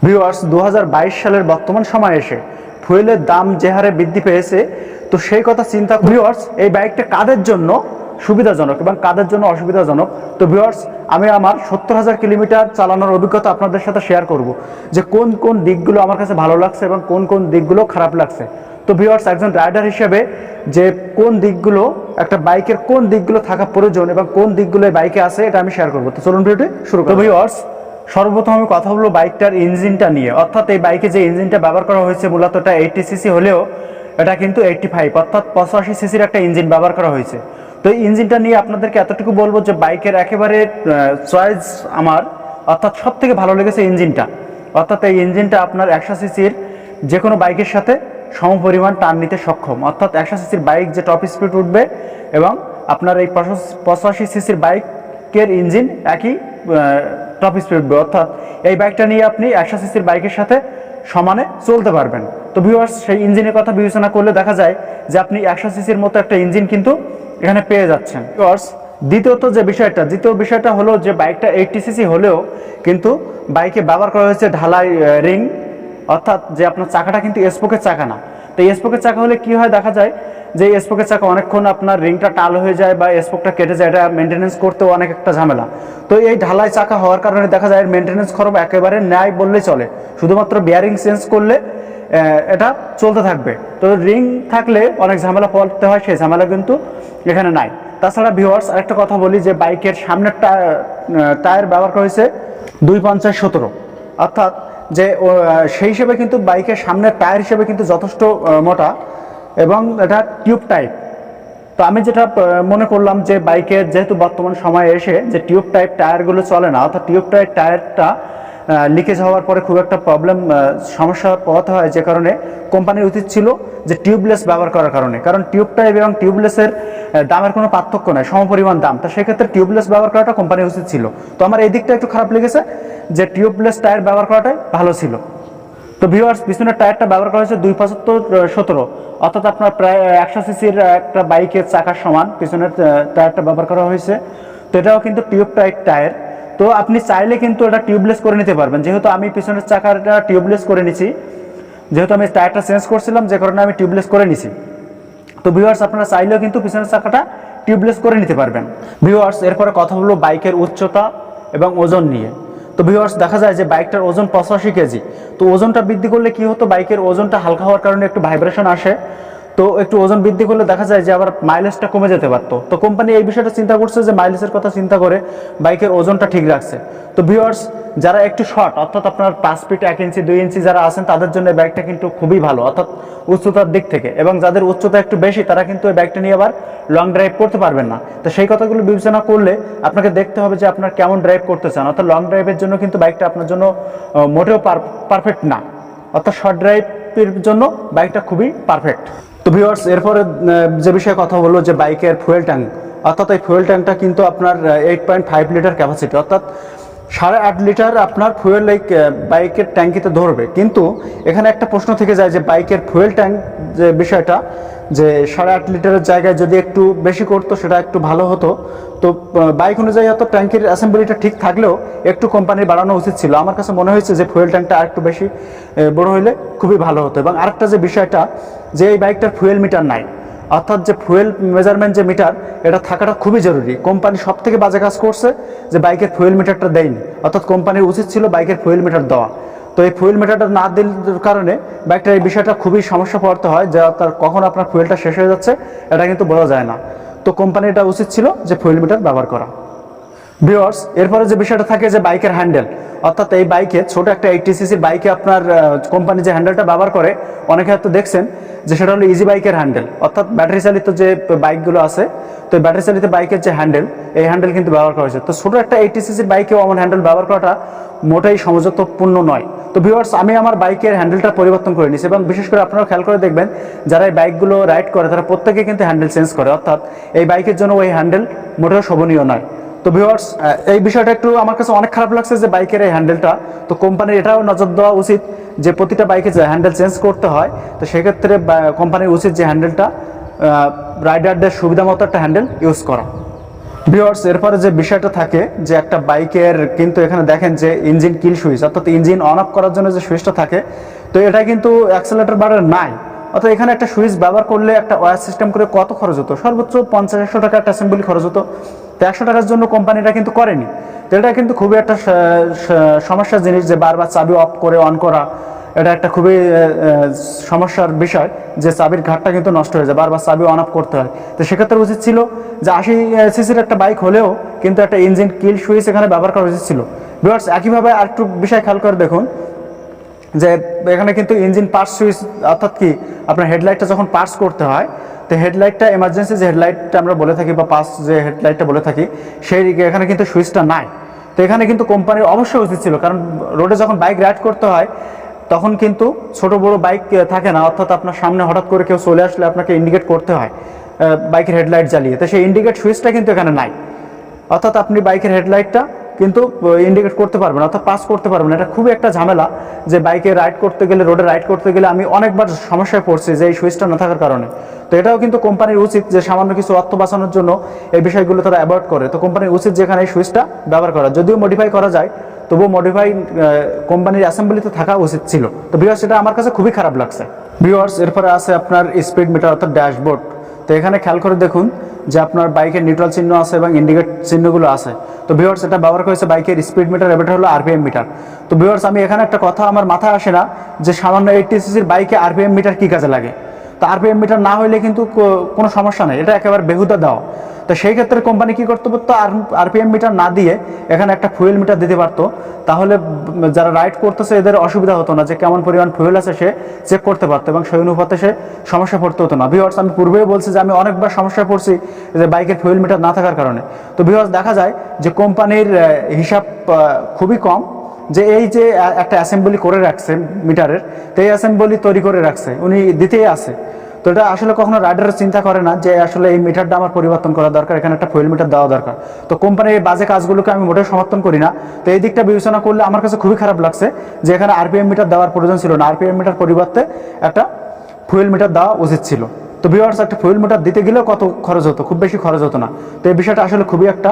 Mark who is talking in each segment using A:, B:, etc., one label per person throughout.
A: Viewers 2022 সালের বর্তমান সময়ে এসে ফুয়েলের দাম যে হারে বৃদ্ধি পেয়েছে, তো সেই কথা চিন্তা ভিউয়ার্স এই বাইকটা কাদের জন্য সুবিধাজনক এবং কাদের জন্য অসুবিধাজনক। তো ভিউয়ার্স আমি আমার 70,000 কিলোমিটার চালানোর অভিজ্ঞতা আপনাদের সাথে শেয়ার করব যে কোন কোন দিকগুলো আমার কাছে ভালো লাগছে এবং কোন কোন দিকগুলো খারাপ লাগছে। তো ভিউয়ার্স একজন রাইডার হিসেবে যে কোন দিকগুলো একটা বাইকের কোন দিকগুলো থাকা প্রয়োজন এবং কোন দিকগুলো এই বাইকে আছে এটা আমি শেয়ার করব। তো চলুন ভিডিওটি শুরু করি। ভিউয়ার্স সর্বপ্রথম আমি কথা বলবো বাইকটার ইঞ্জিনটা নিয়ে, অর্থাৎ এই বাইকে যে ইঞ্জিনটা ব্যবহার করা হয়েছে মূলত এটা 80 সিসি হলেও এটা কিন্তু 85 অর্থাৎ 85 সিসির একটা ইঞ্জিন ব্যবহার করা হয়েছে। তো এই ইঞ্জিনটা নিয়ে আপনাদেরকে এতটুকু বলবো যে বাইকের একেবারে চয়েস আমার, অর্থাৎ সব থেকে ভালো লেগেছে ইঞ্জিনটা। অর্থাৎ এই ইঞ্জিনটা আপনার 100 সিসির যে কোনো বাইকের সাথে সমপরিমাণ টান নিতে সক্ষম, অর্থাৎ 100 সিসির বাইক যে টপ স্পিড উঠবে এবং আপনার এই 85 সিসির বাইকের ইঞ্জিন একই টপ স্পিড উঠবে, অর্থাৎ এই বাইকটা নিয়ে আপনি 100 সিসির বাইকের সাথে সমানে চলতে পারবেন। তো ভিউয়ার্স সেই ইঞ্জিনের কথা বিবেচনা করলে দেখা যায় যে আপনি 100 সিসির মতো একটা ইঞ্জিন কিন্তু এখানে পেয়ে যাচ্ছেন। ভিউয়ার্স দ্বিতীয় বিষয়টা হলো যে বাইকটা 80 সিসি হলেও কিন্তু বাইকে ব্যবহার করা হয়েছে ঢালাই রিং, অর্থাৎ যে আপনার চাকাটা কিন্তু স্পোকের চাকা না। তো স্পোকের চাকা হলে কি হয়, দেখা যায় যে স্পোকের চাকা অনেকক্ষণ আপনার রিংটা টাল হয়ে যায় বা স্পোকটা কেটে যায়, এটা মেনটেনেন্স করতেও অনেক একটা ঝামেলা। তো এই ঢালাই চাকা হওয়ার কারণে দেখা যায় মেনটেনেন্স খরচ একেবারে ন্যায় বললেই চলে, শুধুমাত্র বিয়ারিং চেঞ্জ করলে এটা চলতে থাকবে। তো রিং থাকলে অনেক ঝামেলা পড়তে হয়, সেই ঝামেলা কিন্তু এখানে নাই। তাছাড়া ভিউয়ার্স আরেকটা কথা বলি যে বাইকের সামনের টায়ার ব্যবহার করা হয়েছে 250/17, অর্থাৎ যে সেই হিসেবে কিন্তু বাইকের সামনের টায়ার হিসেবে কিন্তু যথেষ্ট মোটা এবং এটা টিউব টাইপ। তো আমি যেটা মনে করলাম যে বাইকের যেহেতু বর্তমান সময়ে এসে যে টিউব টাইপ টায়ারগুলো চলে না, অর্থাৎ টিউব টাইপ টায়ারটা লিকেজ হওয়ার পরে খুব একটা সমস্যা পোহাতে হয়, যে কারণে কোম্পানির উচিত ছিল যে টিউবলেস ব্যবহার করার কারণ টিউব টাইপ এবং টিউবলেসের দামের কোনো পার্থক্য নয়, সমপরিমাণ দাম। তো সেক্ষেত্রে টিউবলেস ব্যবহার করাটা কোম্পানির উচিত ছিল। তো আমার এই দিকটা একটু খারাপ লেগেছে যে টিউবলেস টায়ার ব্যবহার করাটাই ভালো ছিল। তো ভিউয়ার্স পিছনের টায়ারটা ব্যবহার করা হয়েছে 275/17, অর্থাৎ আপনার প্রায় 100 সিসির একটা বাইকের চাকার সমান পিছনের টায়ারটা ব্যবহার করা হয়েছে। তো এটাও কিন্তু টিউব টাইপ টায়ার। তো আপনি চাইলে কিন্তু এটা টিউবলেস করে নিতে পারবেন, যেহেতু আমি পিছনের চাকাটা টিউবলেস করে নিছি, যেহেতু আমি টায়ারটা চেঞ্জ করছিলাম যে কারণে আমি টিউবলেস করে নিছি। তো ভিউয়ার্স আপনারা চাইলেও কিন্তু পিছনের চাকাটা টিউবলেস করে নিতে পারবেন। ভিউয়ার্স এরপরে কথা হলো বাইকের উচ্চতা এবং ওজন নিয়ে। তো ভিউয়ার্স দেখা যায় যে বাইকটার ওজন 85 কেজি। তো ওজনটা বৃদ্ধি করলে কি হতো, বাইকের ওজনটা হালকা হওয়ার কারণে একটু ভাইব্রেশন আসে। তো একটু ওজন বৃদ্ধি করলে দেখা যায় যে আবার মাইলেজটা কমে যেতে পারতো। তো কোম্পানি এই বিষয়টা চিন্তা করছে যে মাইলেজের কথা চিন্তা করে বাইকের ওজনটা ঠিক রাখছে। তো ভিউয়ার্স যারা একটু শর্ট, অর্থাৎ আপনার 5 ফিট 1 ইঞ্চি 2 ইঞ্চি যারা আছেন তাদের জন্য এই বাইকটা কিন্তু খুবই ভালো, অর্থাৎ উচ্চতার দিক থেকে। এবং যাদের উচ্চতা একটু বেশি তারা কিন্তু এই বাইকটা নিয়ে আবার লং ড্রাইভ করতে পারবেন না। তো সেই কথাগুলো বিবেচনা করলে আপনাকে দেখতে হবে যে আপনার কেমন ড্রাইভ করতে চান, অর্থাৎ লং ড্রাইভের জন্য কিন্তু বাইকটা আপনার জন্য মোটেও পারফেক্ট না, অর্থাৎ শর্ট ড্রাইভের জন্য বাইকটা খুবই পারফেক্ট। তো ভিউয়ার্স এরপরে যে বিষয়ে কথা বলবো যে বাইকের ফুয়েল ট্যাঙ্ক, অর্থাৎ এই ফুয়েল ট্যাঙ্কটা কিন্তু আপনার 8.5 লিটার ক্যাপাসিটি, অর্থাৎ 8.5 লিটার আপনার ফুয়েল এই বাইকের ট্যাঙ্কিতে ধরবে। কিন্তু এখানে একটা প্রশ্ন থেকে যায় যে বাইকের ফুয়েল ট্যাঙ্ক যে বিষয়টা, যে 8.5 লিটারের জায়গায় যদি একটু বেশি করতো সেটা একটু ভালো হতো। তো বাইক অনুযায়ী হয়তো ট্যাঙ্কের অ্যাসেম্বলিটা ঠিক থাকলেও একটু কোম্পানির বাড়ানো উচিত ছিল। আমার কাছে মনে হয়েছে যে ফুয়েল ট্যাঙ্কটা আর একটু বেশি বড় হইলে খুবই ভালো হতো। এবং আরেকটা যে বিষয়টা যে এই বাইকটার ফুয়েল মিটার নাই, অর্থাৎ যে ফুয়েল মেজারমেন্ট যে মিটার এটা থাকাটা খুবই জরুরি। কোম্পানি সব থেকে বাজে কাজ করছে যে বাইকের ফুয়েল মিটারটা দেয়নি, অর্থাৎ কোম্পানির উচিত ছিল বাইকের ফুয়েল মিটার দেওয়া। তো এই ফুয়েল মিটারটা না দেওয়ার কারণে বাইকটার এই বিষয়টা খুবই সমস্যা পড়তে হয়, যে তার কখন আপনার ফুয়েলটা শেষ হয়ে যাচ্ছে এটা কিন্তু বোঝা যায় না। তো কোম্পানির এটা উচিত ছিল যে ফুয়েল মিটার ব্যবহার করা। ভিউয়ার্স এরপরে যে বিষয়টা থাকে যে বাইকের হ্যান্ডেল, অর্থাৎ এই বাইকে ছোট একটা 80 সিসির বাইকে আপনার কোম্পানি যে হ্যান্ডেলটা ব্যবহার করে অনেকে হয়তো দেখছেন যে সেটা হলো ইজি বাইকের হ্যান্ডেল, অর্থাৎ ব্যাটারি চালিত যে বাইকগুলো আছে। তো ব্যাটারি চালিত বাইকের যে হ্যান্ডেল, এই হ্যান্ডেল কিন্তু ব্যবহার করা হয়েছে। তো ছোট একটা 80 সিসির বাইকেও আমার হ্যান্ডেল ব্যবহার করাটা মোটেই সমঝোতাপূর্ণ নয়। তো ভিউয়ার্স আমি আমার বাইকের হ্যান্ডেলটা পরিবর্তন করে নিয়েছি, এবং বিশেষ করে আপনারা খেয়াল করে দেখবেন যারা এই বাইকগুলো রাইড করে তারা প্রত্যেকে কিন্তু হ্যান্ডেল চেঞ্জ করে, অর্থাৎ এই বাইকের জন্য ওই হ্যান্ডেল মোটেও শোভনীয় নয়। তো ভিউয়ার্স এই বিষয়টা একটু আমার কাছে অনেক খারাপ লাগছে যে বাইকের এই হ্যান্ডেলটা, তো কোম্পানির এটাও নজর দেওয়া উচিত যে প্রতিটা বাইকে যে হ্যান্ডেল চেঞ্জ করতে হয়, তো সেক্ষেত্রে কোম্পানির উচিত যে হ্যান্ডেলটা রাইডারদের সুবিধা মতো একটা হ্যান্ডেল ইউজ করা। ভিউয়ার্স, এরপরে যে বিষয়টা থাকে যে একটা বাইকের কিন্তু এখানে দেখেন যে ইঞ্জিন কিল সুইচ, অর্থাৎ ইঞ্জিন অন অফ করার জন্য যে সুইচটা থাকে, তো এটা কিন্তু অ্যাক্সেলেটর বারের নাই। অর্থাৎ এখানে একটা সুইচ ব্যবহার করলে একটা ওয়্যার সিস্টেম করে কত খরচ হতো? সর্বোচ্চ 50-100 টাকা একটা অ্যাসেম্বলি খরচ হতো। তো 100 টাকার জন্য কোম্পানিটা কিন্তু করেনি। তো এটা কিন্তু খুবই একটা সমস্যার জিনিস যে বারবার চাবি অফ করে অন করা, এটা একটা খুবই সমস্যার বিষয় যে চাবির ঘাটটা কিন্তু নষ্ট হয়ে যায়, বারবার চাবি অন অফ করতে হয়। তো সেক্ষেত্রে উচিত ছিল যে 80 সিসির একটা বাইক হলেও কিন্তু একটা ইঞ্জিন কিল সুইচ এখানে ব্যবহার করা উচিত ছিল। ভিউয়ার্স, একইভাবে আরেকটু বিষয় খেয়াল করে দেখুন যে এখানে কিন্তু ইঞ্জিন পার্স সুইচ, অর্থাৎ কি আপনার হেডলাইটটা যখন পার্স করতে হয়, তো হেডলাইটটা এমার্জেন্সি যে হেডলাইটটা আমরা বলে থাকি বা পাস যে হেডলাইটটা বলে থাকি, সেই এখানে কিন্তু সুইচটা নাই। তো এখানে কিন্তু কোম্পানির অবশ্যই উচিত ছিল, কারণ রোডে যখন বাইক রাইড করতে হয় তখন কিন্তু ছোট বড় বাইক থাকে না, অর্থাৎ আপনার সামনে হঠাৎ করে কেউ চলে আসলে আপনাকে ইন্ডিকেট করতে হয় বাইকের হেডলাইট জ্বালিয়ে। তো সেই ইন্ডিকেট সুইচটা কিন্তু এখানে নাই, অর্থাৎ আপনি বাইকের হেডলাইটটা কিন্তু ইন্ডিকেট করতে পারবেন, অর্থাৎ পাস করতে পারবেন। এটা খুবই একটা ঝামেলা যে বাইকে রাইড করতে গেলে, রোডে রাইড করতে গেলে আমি অনেকবার সমস্যায় পড়ছি যে এই সুইচটা না থাকার কারণে। তো এটাও কিন্তু কোম্পানির উচিত যে সামান্য কিছু অর্থ বাঁচানোর জন্য এই বিষয়গুলো তারা অ্যাভয়েড করে। তো কোম্পানির উচিত যেখানে এই সুইচটা ব্যবহার করা, যদিও মডিফাই করা যায় তবুও মডিফাই কোম্পানির অ্যাসেম্বলিতে থাকা উচিত ছিল। তো ভিউয়ার্স, এটা আমার কাছে খুবই খারাপ লাগছে। ভিউয়ার্স, এরপরে আছে আপনার স্পিড মিটার অর্থাৎ ড্যাশবোর্ড। তো এখানে খেয়াল করে দেখুন যে আপনার বাইকের নিউট্রাল চিহ্ন আছে এবং ইন্ডিকেট চিহ্নগুলো আছে। তো ভিউয়ার্স, এটা ব্যবহার করেছে বাইকের স্পিড মিটার, এটা হলো আরপিএম মিটার। তো ভিউয়ার্স, আমি এখানে একটা কথা আমার মাথায় আসে না যে সামান্য 80 সিসির বাইকে আরপিএম মিটার কী কাজে লাগে? তো আরপিএম মিটার না হইলে কিন্তু কোনো সমস্যা নেই, এটা একেবারে বেহুদা দেওয়া। তো সেই ক্ষেত্রে কোম্পানি কী করতে পারতো? আরপিএম মিটার না দিয়ে এখানে একটা ফুয়েল মিটার দিতে পারতো, তাহলে যারা রাইড করতেছে এদের অসুবিধা হতো না, যে কেমন পরিমাণ ফুয়েল আছে সে চেক করতে পারতো এবং সেই অনুপাতে সে সমস্যা পড়তে হতো না। ভিউয়ার্স, আমি পূর্বেই বলছি যে আমি অনেকবার সমস্যায় পড়ছি যে বাইকের ফুয়েল মিটার না থাকার কারণে। তো ভিউয়ার্স, দেখা যায় যে কোম্পানির হিসাব খুবই কম, যে এই যে একটা অ্যাসেম্বলি করে রাখছে মিটারের, তো এই অ্যাসেম্বলি তৈরি করে রাখছে, উনি দিতেই আছে। তো এটা আসলে কখনো রাইডার চিন্তা করে না যে আসলে এই মিটারটা আমার পরিবর্তন করা দরকার, এখানে একটা ফুয়েল মিটার দেওয়া দরকার। তো কোম্পানির এই বাজে কাজগুলোকে আমি মোটেও সমর্থন করি না। তো এই দিকটা বিবেচনা করলে আমার কাছে খুবই খারাপ লাগছে যে এখানে আরপিএম মিটার দেওয়ার প্রয়োজন ছিল না, আরপিএম মিটার পরিবর্তে একটা ফুয়েল মিটার দেওয়া উচিত ছিল। তো ভিউয়ার্স, একটা ফুয়েল মিটার দিতে গেলেও কত খরচ হতো? খুব বেশি খরচ হতো না। তো এই বিষয়টা আসলে খুবই একটা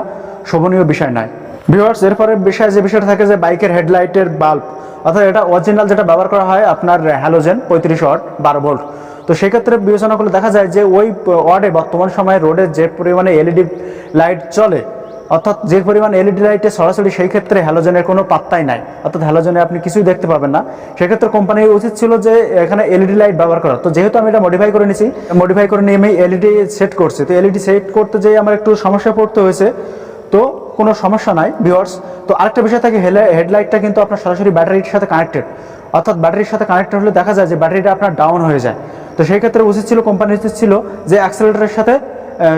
A: শোভনীয় বিষয় নয়। ভিউয়ার্স, এরপরে বিষয় যে বিষয়টা থাকে যে বাইকের হেডলাইটের বাল্ব, অর্থাৎ এটা অরিজিনাল যেটা ব্যবহার করা হয় আপনার হ্যালোজেন 35 ওয়াট 12 ভোল্ট। তো সেক্ষেত্রে বিবেচনা করলে দেখা যায় যে ওই ওয়ার্ডে বর্তমান সময়ে রোডে যে পরিমাণে এলইডি লাইট চলে, অর্থাৎ যে পরিমাণ এলইডি লাইটে সরাসরি, সেই ক্ষেত্রে হ্যালোজেনের কোনো পাত্তাই নাই, অর্থাৎ হ্যালোজেনে আপনি কিছুই দেখতে পাবেন না। সেক্ষেত্রে কোম্পানির উচিত ছিল যে এখানে এলইডি লাইট ব্যবহার করা। তো যেহেতু আমি এটা মডিফাই করে নিয়েছি, মডিফাই করে নিয়ে আমি এলইডি সেট করছি। তো এলইডি সেট করতে যেয়ে আমার একটু সমস্যা পড়তে হয়েছে, তো কোনো সমস্যা নাই ভিউয়ার্স। তো আরেকটা বিষয় থাকে, হেডলাইটটা কিন্তু আপনার সরাসরি ব্যাটারির সাথে কানেক্টেড, অর্থাৎ ব্যাটারির সাথে কানেক্টেড হলে দেখা যায় যে ব্যাটারিটা আপনার ডাউন হয়ে যায়। তো সেই ক্ষেত্রে উচিত ছিল, কোম্পানির উচিত ছিল যে অ্যাক্সেলেটরের সাথে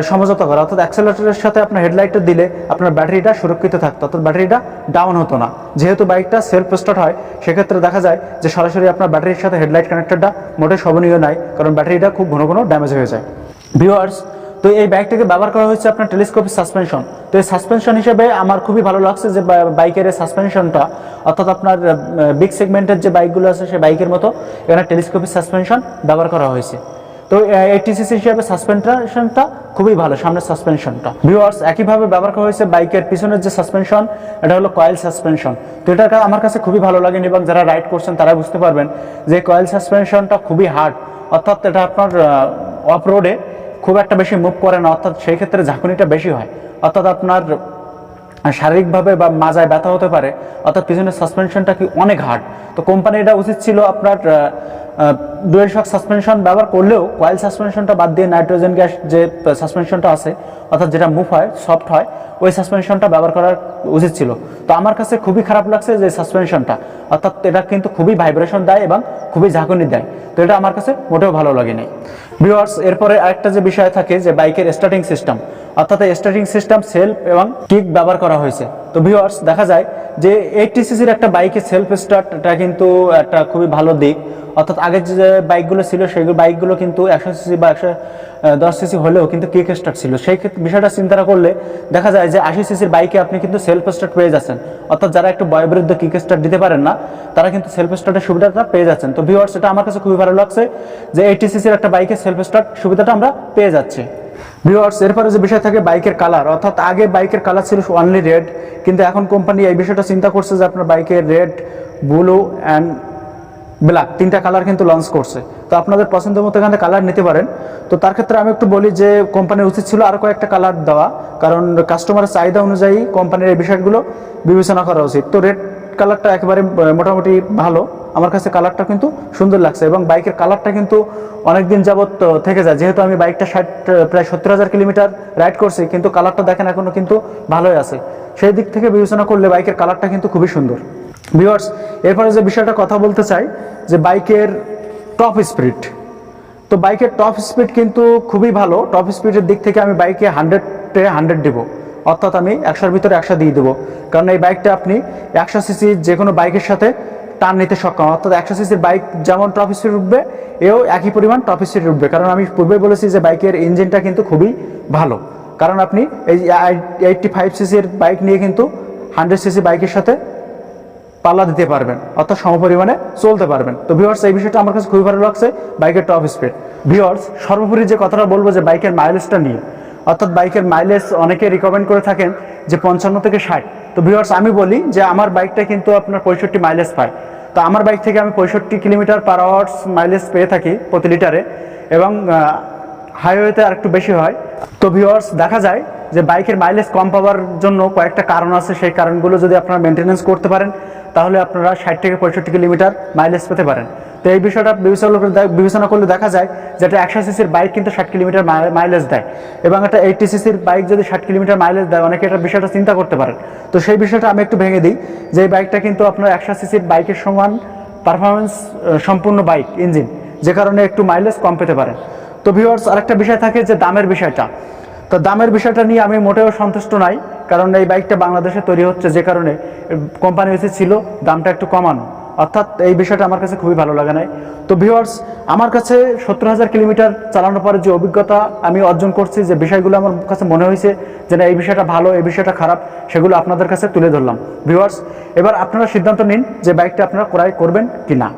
A: সমঝোতা করা, অর্থাৎ অ্যাক্সেলেটরের সাথে আপনার হেডলাইটটা দিলে আপনার ব্যাটারিটা সুরক্ষিত থাকতো, অর্থাৎ ব্যাটারিটা ডাউন হতো না। যেহেতু বাইকটা সেলফ স্টার্ট হয়, সেক্ষেত্রে দেখা যায় যে সরাসরি আপনার ব্যাটারির সাথে হেডলাইট কানেক্টেডটা মোটেই শোভনীয় নাই, কারণ ব্যাটারিটা খুব ঘন ঘন ড্যামেজ হয়ে যায়। ভিউয়ার্স, তো এই বাইকটাকে ব্যবহার করা হয়েছে আপনার টেলিস্কোপিক সাসপেনশন। তো এই সাসপেনশন হিসেবে আমার খুবই ভালো লাগছে যে বাইকের এই সাসপেনশনটা, অর্থাৎ আপনার বিগ সেগমেন্টের যে বাইকগুলো আছে সেই বাইকের মতো এখানে টেলিস্কোপিক সাসপেনশন ব্যবহার করা হয়েছে। তো 80 সিসি হিসাবে সাসপেনশনটা খুবই ভালো, সামনের সাসপেনশনটা। ভিউয়ার্স, একইভাবে ব্যবহার করা হয়েছে বাইকের পিছনের যে সাসপেনশন, এটা হলো কয়েল সাসপেনশন। তো এটা আমার কাছে খুবই ভালো লাগেনি, এবং যারা রাইড করছেন তারা বুঝতে পারবেন যে কয়েল সাসপেনশনটা খুবই হার্ড, অর্থাৎ এটা আপনার অফ রোডে খুব একটা বেশি মুভ করে না, অর্থাৎ সেই ক্ষেত্রে ঝাঁকুনিটা বেশি হয়, অর্থাৎ আপনার শারীরিকভাবে বা মাজায় ব্যথা হতে পারে, অর্থাৎ পিছনের সাসপেনশনটা কি অনেক হার্ড। তো কোম্পানি এটা উচিত ছিল আপনার ডুয়েল শক সাসপেনশন ব্যবহার করলেও কয়েল সাসপেনশনটা বাদ দিয়ে নাইট্রোজেন গ্যাস যে সাসপেনশনটা আছে, অর্থাৎ যেটা মুভ হয়, সফট হয়, ওই সাসপেনশনটা ব্যবহার করার উচিত ছিল। তো আমার কাছে খুবই খারাপ লাগছে যে সাসপেনশনটা, অর্থাৎ এটা কিন্তু খুবই ভাইব্রেশন দেয় এবং খুবই ঝাঁকুনি দেয়। তো এটা আমার কাছে মোটেও ভালো লাগেনি। ভিউয়ার্স, এরপরে আরেকটা যে বিষয় থাকে যে বাইকের স্টার্টিং সিস্টেম, অর্থাৎ স্টার্টিং সিস্টেম সেলফ এবং কিক ব্যবহার করা হয়েছে। তো ভিউয়ার্স, দেখা যায় যে 80 সিসির একটা বাইকে সেলফ স্টার্ট, এটা কিন্তু একটা খুবই ভালো দিক। অর্থাৎ আগে যে বাইকগুলো ছিল সেই বাইকগুলো কিন্তু 100 সিসি বা 110 সিসি হলেও কিন্তু কিক স্টার্ট ছিল। সেই বিষয়টা চিন্তা করলে দেখা যায় যে 80 সিসির বাইকে আপনি কিন্তু সেলফ স্টার্ট পেয়ে যাচ্ছেন, অর্থাৎ যারা একটু বয়োবৃদ্ধ কিক স্টার্ট দিতে পারেন না, তারা কিন্তু সেলফ স্টার্টের সুবিধাটা পেয়ে যাচ্ছেন। তো ভিউয়ার্স, এটা আমার কাছে খুবই ভালো লাগছে যে 80 সিসির একটা বাইকে সেলফ স্টার্ট সুবিধাটা আমরা পেয়ে যাচ্ছি। ভিউয়ার্স, এরপরে যে বিষয় থাকে বাইকের কালার, অর্থাৎ আগে বাইকের কালার ছিল অনলি রেড, কিন্তু এখন কোম্পানি এই বিষয়টা চিন্তা করছে যে আপনার বাইকের রেড, ব্লু অ্যান্ড ব্ল্যাক তিনটা কালার কিন্তু লঞ্চ করছে। তো আপনাদের পছন্দ মতো এখানে কালার নিতে পারেন। তো তার ক্ষেত্রে আমি একটু বলি যে কোম্পানির উচিত ছিল আরও কয়েকটা কালার দেওয়া, কারণ কাস্টমারের চাহিদা অনুযায়ী কোম্পানির এই বিষয়গুলো বিবেচনা করা উচিত। তো রেড কালারটা একেবারে মোটামুটি ভালো, আমার কাছে কালারটা কিন্তু সুন্দর লাগছে এবং বাইকের কালারটা কিন্তু অনেক দিন যাবত থেকে যায়, যেহেতু আমি বাইকটা প্রায় 70,000 কিলোমিটার রাইড করছি, কিন্তু কালারটা দেখেন এখনো কিন্তু ভালোই আছে। সেই দিক থেকে বিবেচনা করলে বাইকের কালারটা কিন্তু খুবই সুন্দর। ভিউয়ার্স, এরপরে যে বিষয়টা কথা বলতে চাই যে বাইকের টপ স্পিড। তো বাইকের টপ স্পিড কিন্তু খুবই ভালো। টপ স্পিডের দিক থেকে আমি বাইকে 100-এ 100 দেবো, অর্থাৎ আমি 100-এর ভিতরে 100 দিয়ে দেবো, কারণ এই বাইকটা আপনি 100 সিসি যে কোনো বাইকের সাথে টান নিতে সক্ষম, অর্থাৎ 100 সিসির বাইক যেমন টপ স্পিড উঠবে এও একই পরিমাণ টপ স্পিড উঠবে। কারণ আমি পূর্বে বলেছি যে বাইকের ইঞ্জিনটা কিন্তু খুবই ভালো, কারণ আপনি এই 85 সিসির বাইক নিয়ে কিন্তু 100 সিসি বাইকের সাথে পাল্লা দিতে পারবেন, অর্থাৎ সমপরিমাণে চলতে পারবেন। তো ভিউয়ার্স, এই বিষয়টা আমার কাছে খুবই ভালো লাগছে বাইকের টপ স্পিড। ভিউয়ার্স, সর্বোপরি যে কথাটা বলবো যে বাইকের মাইলেজটা নিয়ে, অর্থাৎ বাইকের মাইলেজ অনেকে রিকমেন্ড করে থাকেন যে 55 থেকে 60। তো ভিউয়ার্স, আমি বলি যে আমার বাইকটা কিন্তু আপনার 65 মাইলেজ পায়। তো আমার বাইক থেকে আমি 65 কিলোমিটার পার আওয়ার্স মাইলেজ পেয়ে থাকি প্রতি লিটারে, এবং হাইওয়েতে আর একটু বেশি হয়। তো ভিউয়ার্স, দেখা যায় যে বাইকের মাইলেজ কম পাওয়ার জন্য কয়েকটা কারণ আছে, সেই কারণগুলো যদি আপনারা মেনটেনেন্স করতে পারেন তাহলে আপনারা 60 থেকে 65 কিলোমিটার মাইলেজ পেতে পারেন। তো এই বিষয়টা বিবেচনা করলে দেখা যায় যে একটা 100 সিসির বাইক কিন্তু 60 কিলোমিটার মাইলেজ দেয়, এবং একটা 80 সিসির বাইক যদি 60 কিলোমিটার মাইলেজ দেয়, অনেকে এটা বিষয়টা চিন্তা করতে পারেন। তো সেই বিষয়টা আমি একটু ভেঙে দিই যে এই বাইকটা কিন্তু আপনার 100 সিসির বাইকের সমান পারফরমেন্স সম্পূর্ণ বাইক ইঞ্জিন, যে কারণে একটু মাইলেজ কম পেতে পারেন। তো ভিউয়ার্স, আরেকটা বিষয় থাকে যে দামের বিষয়টা। তো দামের বিষয়টা নিয়ে আমি মোটেও সন্তুষ্ট নাই, কারণ এই বাইকটা বাংলাদেশে তৈরি হচ্ছে, যে কারণে কোম্পানি উচিত ছিল দামটা একটু কমানো, অর্থাৎ এই বিষয়টা আমার কাছে খুবই ভালো লাগে নাই। তো ভিউয়ার্স, আমার কাছে 70,000 কিলোমিটার চালানোর পরে যে অভিজ্ঞতা আমি অর্জন করছি, যে বিষয়গুলো আমার কাছে মনে হয়েছে যে না এই বিষয়টা ভালো, এই বিষয়টা খারাপ, সেগুলো আপনাদের কাছে তুলে ধরলাম। ভিউয়ার্স, এবার আপনারা সিদ্ধান্ত নিন যে বাইকটা আপনারা ক্রয় করবেন কি না।